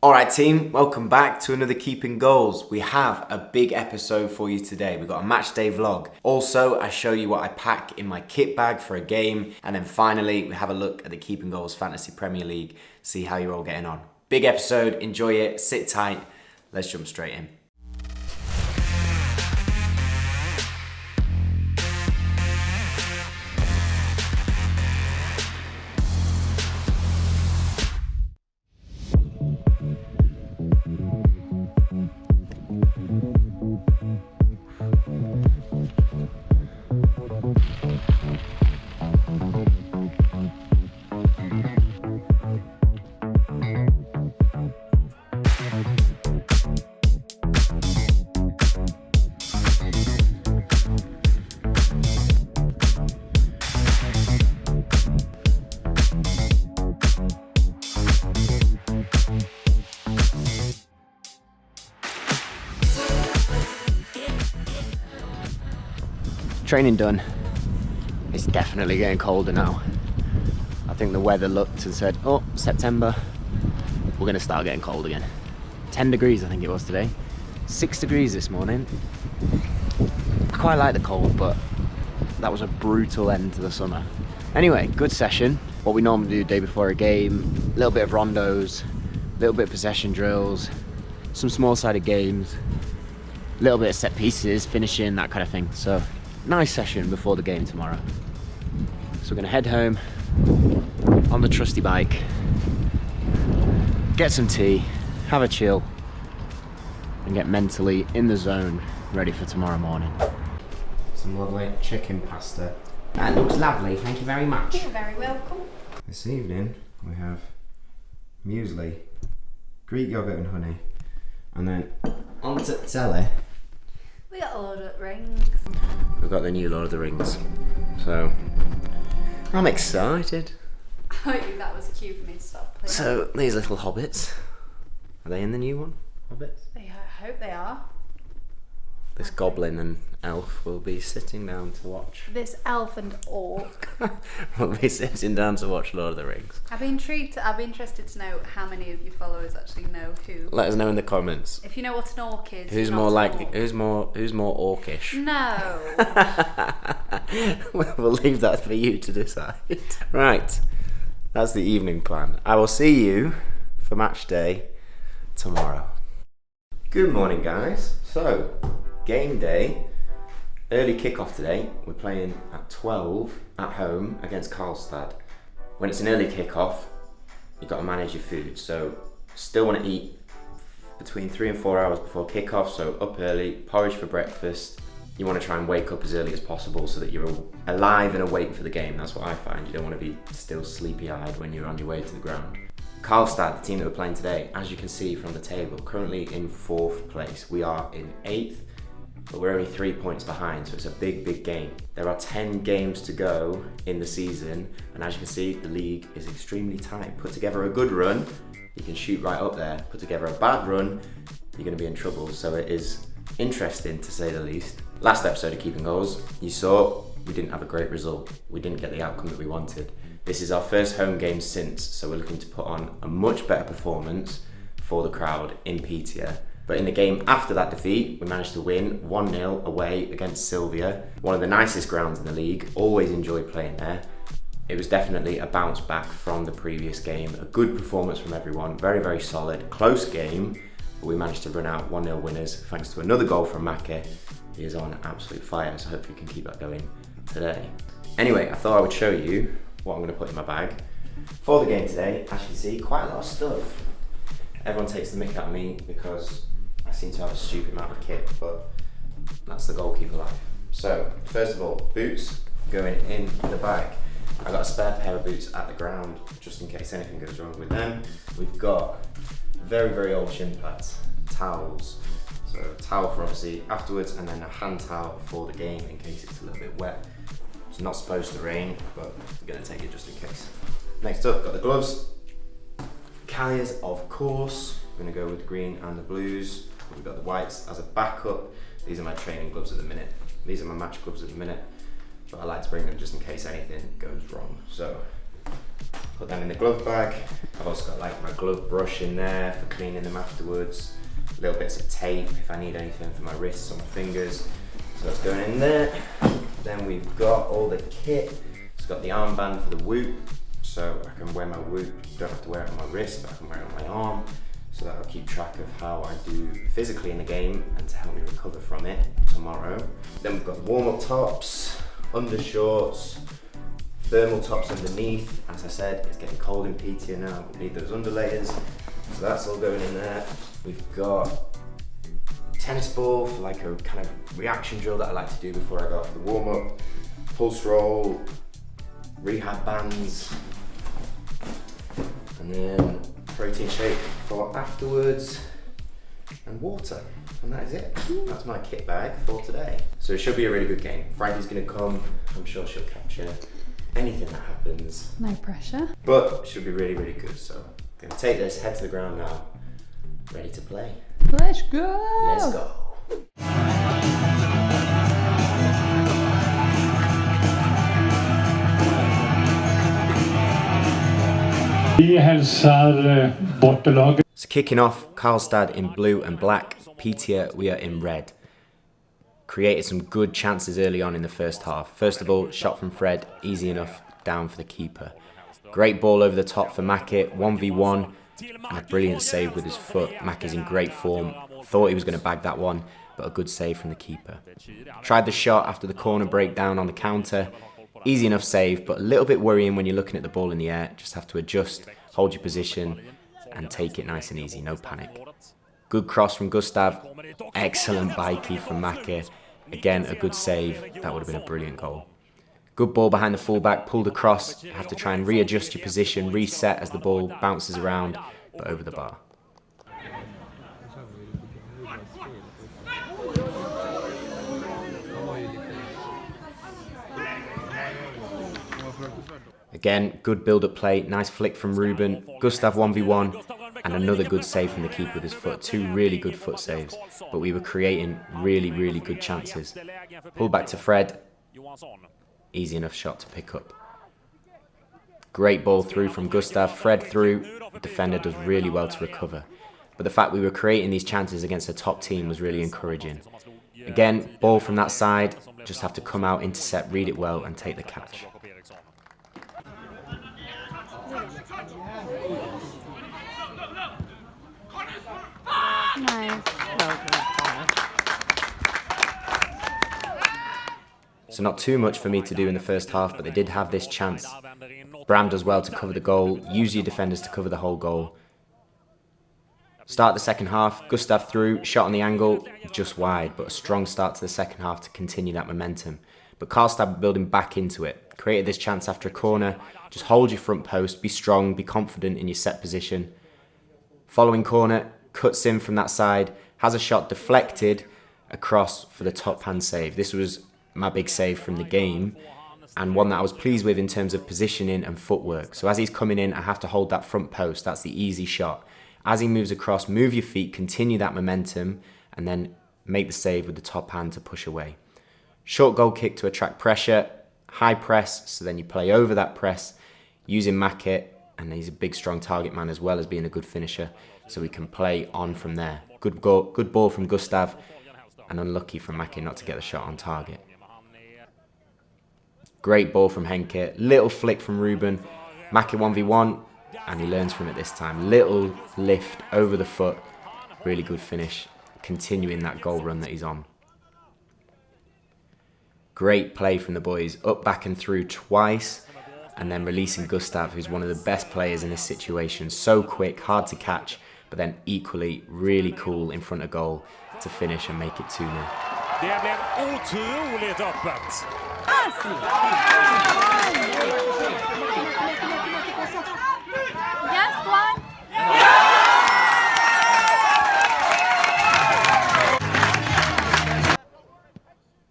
Alright team, welcome back to another Keeping Goals. We have a big episode for you today. We've got a match day vlog. Also, I show you what I pack in my kit bag for a game. And then finally, we have a look at the Keeping Goals Fantasy Premier League, see how you're all getting on. Big episode, enjoy it, sit tight, let's jump straight in. Training done. It's definitely getting colder now. I think the weather looked and said, oh, September, we're gonna start getting cold again. 10 degrees I think it was today. 6 degrees this morning. I quite like the cold, but that was a brutal end to the summer. Anyway, good session. What we normally do the day before a game, a little bit of rondos, a little bit of possession drills, some small-sided games, a little bit of set pieces, finishing, that kind of thing. So nice session before the game tomorrow. So we're gonna head home on the trusty bike, get some tea, have a chill, and get mentally in the zone, ready for tomorrow morning. Some lovely chicken pasta. That looks lovely, thank you very much. You're very welcome. This evening we have muesli, Greek yogurt and honey, and then on to telly. We got Lord of the Rings. We've got the new Lord of the Rings, so I'm excited. I knew that was a cue for me to stop playing. So these little hobbits, are they in the new one? Hobbits? I hope they are. This goblin and elf will be sitting down to watch. This elf and orc. Will be sitting down to watch Lord of the Rings. I'd be interested to know how many of your followers actually know who. Let us know in the comments. If you know what an orc is. Who's more likely? Who's more orcish? No. We'll leave that for you to decide. Right, that's the evening plan. I will see you for match day tomorrow. Good morning, guys. So, game day, early kickoff today. We're playing at 12 at home against Karlstad. When it's an early kickoff, you've got to manage your food. So, still want to eat between 3 and 4 hours before kickoff. So, up early, porridge for breakfast. You want to try and wake up as early as possible so that you're alive and awake for the game. That's what I find. You don't want to be still sleepy-eyed when you're on your way to the ground. Karlstad, the team that we're playing today, as you can see from the table, currently in 4th place. We are in 8th, but we're only 3 points behind, so it's a big game. There are 10 games to go in the season, and as you can see, the league is extremely tight. Put together a good run, you can shoot right up there. Put together a bad run, you're going to be in trouble. So it is interesting, to say the least. Last episode of Keeping Goals, you saw we didn't have a great result. We didn't get the outcome that we wanted. This is our first home game since, so we're looking to put on a much better performance for the crowd in Petia. But in the game after that defeat, we managed to win 1-0 away against Sylvia. One of the nicest grounds in the league, always enjoy playing there. It was definitely a bounce back from the previous game. A good performance from everyone, very solid, close game. But we managed to run out 1-0 winners thanks to another goal from Make. He is on absolute fire, so hopefully we can keep that going today. Anyway, I thought I would show you what I'm going to put in my bag for the game today. As you can see, quite a lot of stuff. Everyone takes the mick out of me because I seem to have a stupid amount of kit, but that's the goalkeeper life. So, first of all, boots going in the bag. I've got a spare pair of boots at the ground, just in case anything goes wrong with them. We've got very old shin pads, towels. So a towel for obviously afterwards, and then a hand towel for the game in case it's a little bit wet. It's not supposed to rain, but we're gonna take it just in case. Next up, got the gloves. Calliers, of course. We're gonna go with the green and the blues. We've got the whites as a backup. These are my training gloves at the minute. These are my match gloves at the minute, but I like to bring them just in case anything goes wrong. So Put them in the glove bag. I've also got like my glove brush in there for cleaning them afterwards. Little bits of tape if I need anything for my wrists or my fingers. So that's going in there. Then we've got all the kit. It's got the armband for the whoop, so I can wear my whoop. Don't have to wear it on my wrist, but I can wear it on my arm. So that'll keep track of how I do physically in the game and to help me recover from it tomorrow. Then we've got warm-up tops, undershorts, thermal tops underneath. As I said, it's getting cold in PTA now. We need those underlayers. So that's all going in there. We've got tennis ball for like a kind of reaction drill that I like to do before I go off the warm-up. Pulse roll, rehab bands, and then protein shake for afterwards, and water. And that is it. That's my kit bag for today. So it should be a really good game. Frankie's gonna come. I'm sure she'll capture anything that happens. No pressure. But it should be really, really good. So I'm gonna take this, head to the ground now, ready to play. Let's go! Let's go. Vi hälsar bortelaget. So kicking off, Karlstad in blue and black, PTA we are in red. Created some good chances early on in the first half. First of all, shot from Fred, easy enough, down for the keeper. Great ball over the top for Mackey, 1v1, and a brilliant save with his foot. Mackey's in great form, thought he was going to bag that one, but a good save from the keeper. Tried the shot after the corner breakdown on the counter. Easy enough save, but a little bit worrying when you're looking at the ball in the air. Just have to adjust, hold your position, and take it nice and easy, no panic. Good cross from Gustav, excellent bikey from Mackey. Again, a good save, that would have been a brilliant goal. Good ball behind the fullback, pulled across. You have to try and readjust your position, reset as the ball bounces around, but over the bar. Again, good build-up play, nice flick from Ruben, Gustav 1v1, and another good save from the keeper with his foot. Two really good foot saves, but we were creating really, really good chances. Pull back to Fred, easy enough shot to pick up. Great ball through from Gustav, Fred through, the defender does really well to recover. But the fact we were creating these chances against a top team was really encouraging. Again, ball from that side, just have to come out, intercept, read it well, and take the catch. Nice. So not too much for me to do in the first half, but they did have this chance. Bram does well to cover the goal. Use your defenders to cover the whole goal. Start the second half. Gustav through, shot on the angle, just wide, but a strong start to the second half to continue that momentum. But Karlstad building back into it. Created this chance after a corner. Just hold your front post, be strong, be confident in your set position. Following corner, cuts in from that side, has a shot deflected across for the top hand save. This was my big save from the game, and one that I was pleased with in terms of positioning and footwork. So as he's coming in, I have to hold that front post. That's the easy shot. As he moves across, move your feet, continue that momentum, and then make the save with the top hand to push away. Short goal kick to attract pressure, high press, so then you play over that press, using Mackey, and he's a big strong target man as well as being a good finisher, so we can play on from there. Good ball from Gustav, and unlucky from Mackey not to get the shot on target. Great ball from Henke, little flick from Ruben, Mackey 1v1, and he learns from it this time. Little lift over the foot, really good finish, continuing that goal run that he's on. Great play from the boys, up, back and through twice, and then releasing Gustav, who's one of the best players in this situation. So quick, hard to catch, but then equally really cool in front of goal to finish and make it 2-0. Det blev otroligt öppet. Yes, one.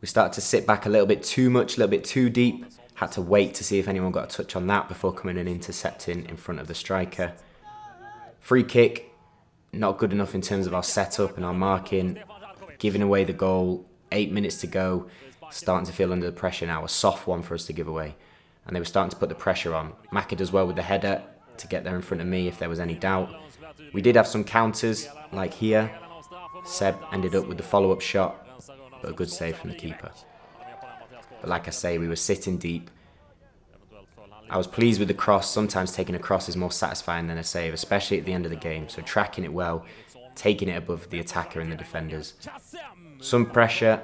We started to sit back a little bit too much, a little bit too deep. Had to wait to see if anyone got a touch on that before coming and intercepting in front of the striker. Free kick, not good enough in terms of our setup and our marking. Giving away the goal, 8 minutes to go. Starting to feel under the pressure now, a soft one for us to give away. and they were starting to put the pressure on. Maka does well with the header to get there in front of me if there was any doubt. We did have some counters, like here. Seb ended up with the follow-up shot, but a good save from the keeper. But like I say, we were sitting deep. I was pleased with the cross. Sometimes taking a cross is more satisfying than a save, especially at the end of the game. So tracking it well, taking it above the attacker and the defenders. Some pressure,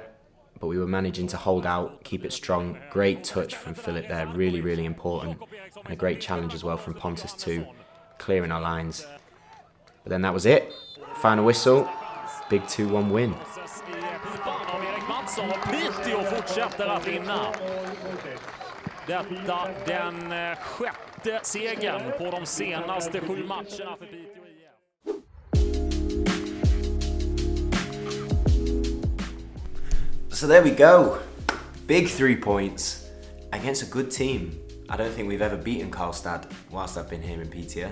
but we were managing to hold out, keep it strong. Great touch from Philip there, really, really important. And a great challenge as well from Pontus too, clearing our lines. But then that was it. Final whistle, big 2-1 win. Detta den sjätte segern på de senaste 7 matcherna för Piteå IF. So there we go. Big 3 points against a good team. I don't think we've ever beaten Karlstad whilst I've been here in Piteå.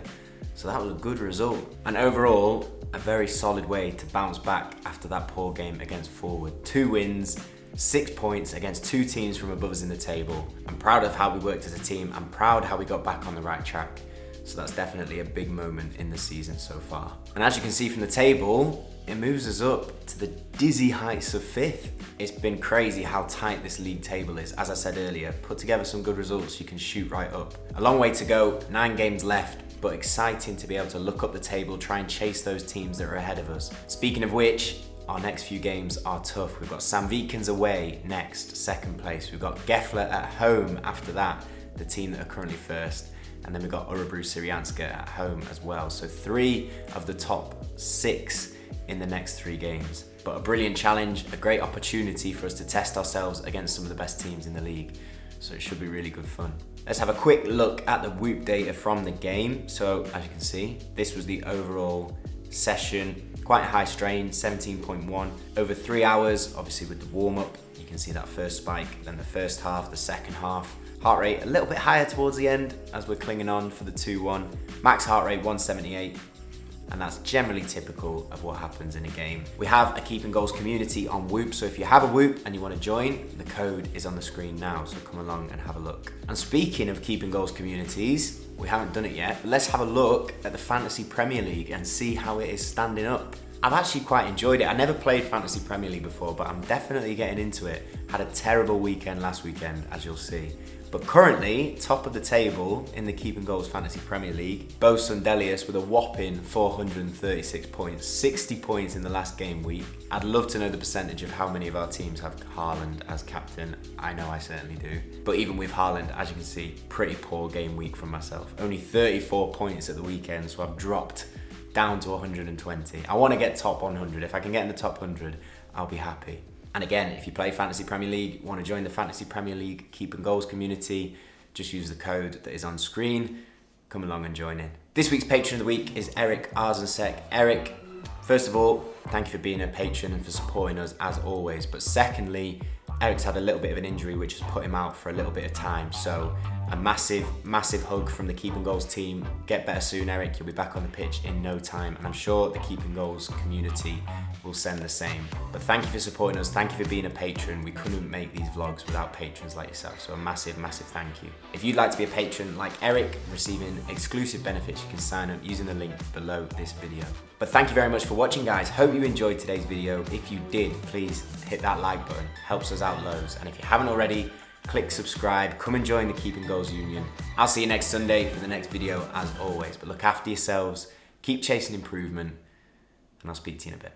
So that was a good result. And overall, a very solid way to bounce back after that poor game against Forward. 2 wins, 6 points against 2 teams from above us in the table. I'm proud of how we worked as a team. I'm proud how we got back on the right track. So that's definitely a big moment in the season so far. And as you can see from the table, it moves us up to the dizzy heights of 5th. It's been crazy how tight this league table is. As I said earlier, put together some good results, you can shoot right up. A long way to go, 9 games left, but exciting to be able to look up the table, try and chase those teams that are ahead of us. Speaking of which, our next few games are tough. We've got Sandvikens away next, 2nd place. We've got Gefle at home after that, the team that are currently 1st. And then we've got Örebro Syrianska at home as well. So 3 of the top 6 in the next 3 games. But a brilliant challenge, a great opportunity for us to test ourselves against some of the best teams in the league. So it should be really good fun. Let's have a quick look at the Whoop data from the game. So as you can see, this was the overall session. Quite high strain, 17.1. Over 3 hours, obviously with the warm-up, you can see that first spike, then the first half, the second half. Heart rate a little bit higher towards the end as we're clinging on for the 2-1. Max heart rate 178. And that's generally typical of what happens in a game. We have a Keeping Goals community on Whoop, so if you have a Whoop and you want to join, the code is on the screen now, so come along and have a look. And speaking of Keeping Goals communities, we haven't done it yet, but let's have a look at the Fantasy Premier League and see how it is standing up. I've actually quite enjoyed it. I never played Fantasy Premier League before, but I'm definitely getting into it. Had a terrible weekend last weekend, as you'll see. But currently, top of the table in the Keeping Goals Fantasy Premier League, Bo Sundelius with a whopping 436 points, 60 points in the last game week. I'd love to know the percentage of how many of our teams have Haaland as captain. I know I certainly do. But even with Haaland, as you can see, pretty poor game week from myself. Only 34 points at the weekend, so I've dropped down to 120. I want to get top 100. If I can get in the top 100, I'll be happy. And again, if you play Fantasy Premier League, want to join the Fantasy Premier League Keeping Goals community, just use the code that is on screen. Come along and join in. This week's patron of the week is Eric Arzensek. Eric, first of all, thank you for being a patron and for supporting us as always. But secondly, Eric's had a little bit of an injury which has put him out for a little bit of time. So a massive, massive hug from the Keeping Goals team. Get better soon, Eric. You'll be back on the pitch in no time. And I'm sure the Keeping Goals community will send the same. But thank you for supporting us. Thank you for being a patron. We couldn't make these vlogs without patrons like yourself. So a massive, massive thank you. If you'd like to be a patron like Eric, receiving exclusive benefits, you can sign up using the link below this video. But thank you very much for watching, guys. Hope you enjoyed today's video. If you did, please hit that like button. Helps us out loads. And if you haven't already, click subscribe. Come and join the Keeping Goals Union. I'll see you next Sunday for the next video as always. But look after yourselves. Keep chasing improvement. And I'll speak to you in a bit.